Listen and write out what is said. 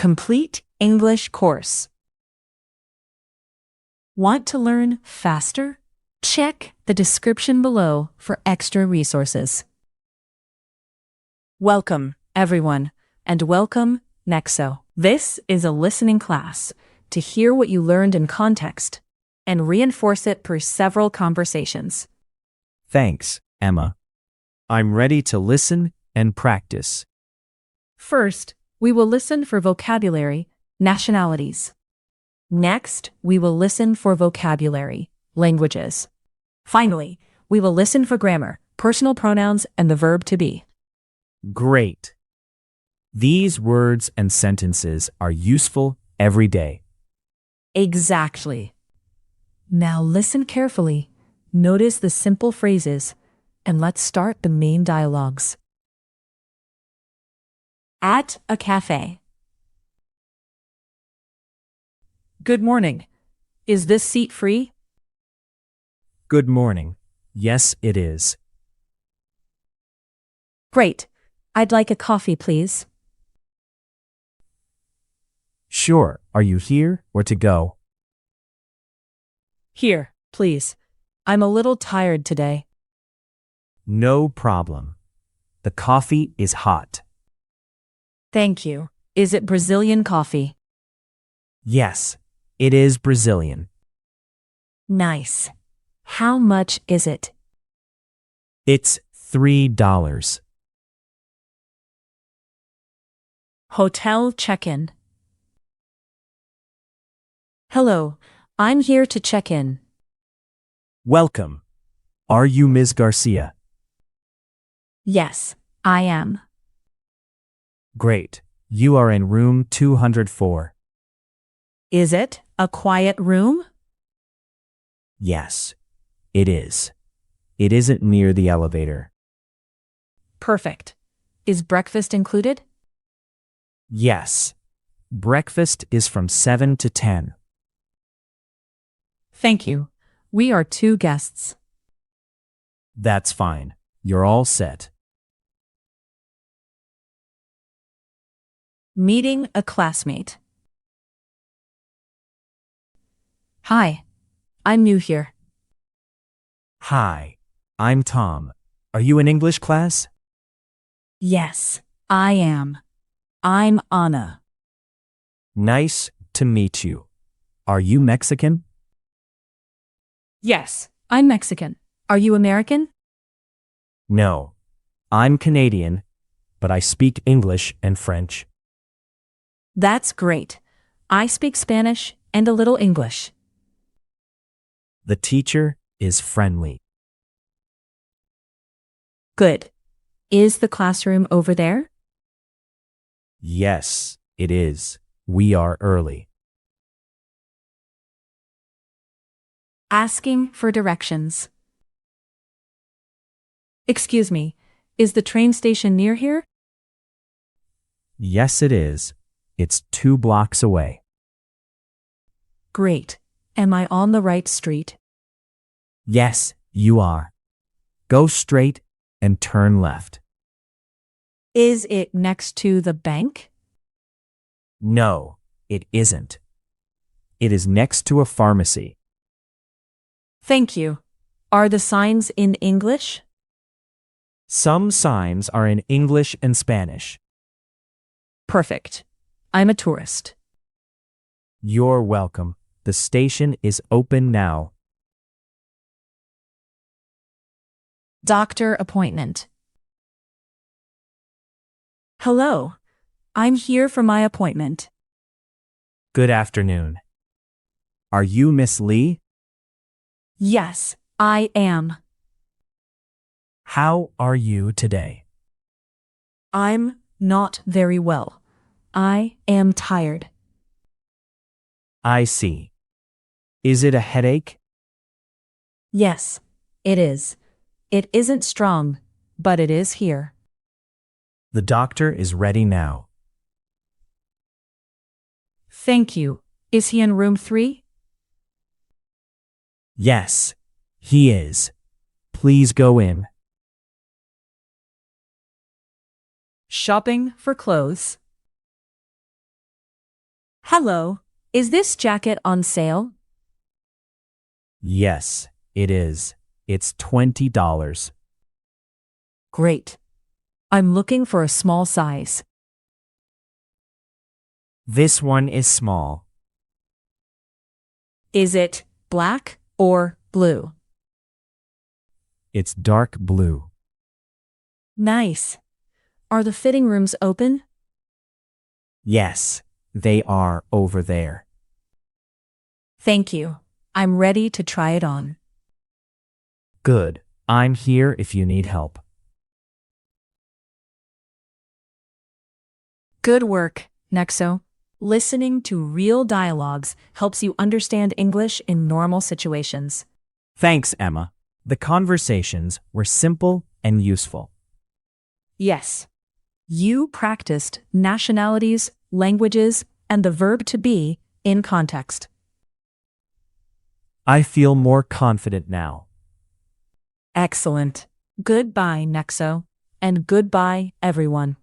complete English course. Want to learn faster? Check the description below for extra resources. Welcome, everyone, and welcome, Nexo. This is a listening class to hear what you learned in context and reinforce it per several conversations. Thanks, Emma. I'm ready to listen and practice. First, we will listen for vocabulary, nationalities. Next, we will listen for vocabulary, languages. Finally, we will listen for grammar, personal pronouns, and the verb to be. Great. These words and sentences are useful every day. Exactly. Now listen carefully, notice the simple phrases, and let's start the main dialogues. At a cafe. Good morning. Is this seat free? Good morning. Yes, it is. Great. I'd like a coffee, please. Sure. Are you here or to go? Here, please. I'm a little tired today. No problem. The coffee is hot. Thank you. Is it Brazilian coffee? Yes, it is Brazilian. Nice. How much is it? It's $3. Hotel check-in. Hello, I'm here to check in. Welcome. Are you Ms. Garcia? Yes, I am. Great. You are in room 204. Is it a quiet room? Yes, it is. It isn't near the elevator. Perfect. Is breakfast included? Yes. Breakfast is from 7 to 10. Thank you. We are 2 guests. That's fine. You're all set. Meeting a classmate. Hi, I'm new here. Hi, I'm Tom. Are you in English class? Yes, I am. I'm Anna. Nice to meet you. Are you Mexican? Yes, I'm Mexican. Are you American? No, I'm Canadian, but I speak English and French. That's great. I speak Spanish and a little English. The teacher is friendly. Good. Is the classroom over there? Yes, it is. We are early. Asking for directions. Excuse me, is the train station near here? Yes, it is. It's 2 blocks away. Great. Am I on the right street? Yes, you are. Go straight and turn left. Is it next to the bank? No, it isn't. It is next to a pharmacy. Thank you. Are the signs in English? Some signs are in English and Spanish. Perfect. I'm a tourist. You're welcome. The station is open now. Doctor appointment. Hello. I'm here for my appointment. Good afternoon. Are you Miss Lee? Yes, I am. How are you today? I'm not very well. I am tired. I see. Is it a headache? Yes, it is. It isn't strong, but it is here. The doctor is ready now. Thank you. Is he in room 3? Yes, he is. Please go in. Shopping for clothes. Hello, is this jacket on sale? Yes, it is. It's $20. Great. I'm looking for a small size. This one is small. Is it black or blue? It's dark blue. Nice. Are the fitting rooms open? Yes, they are over there. Thank you. I'm ready to try it on. Good. I'm here if you need help. Good work, Nexo. Listening to real dialogues helps you understand English in normal situations. Thanks, Emma. The conversations were simple and useful. Yes. You practiced nationalities, languages, and the verb to be in context. I feel more confident now. Excellent. Goodbye, Nexo. And goodbye, everyone.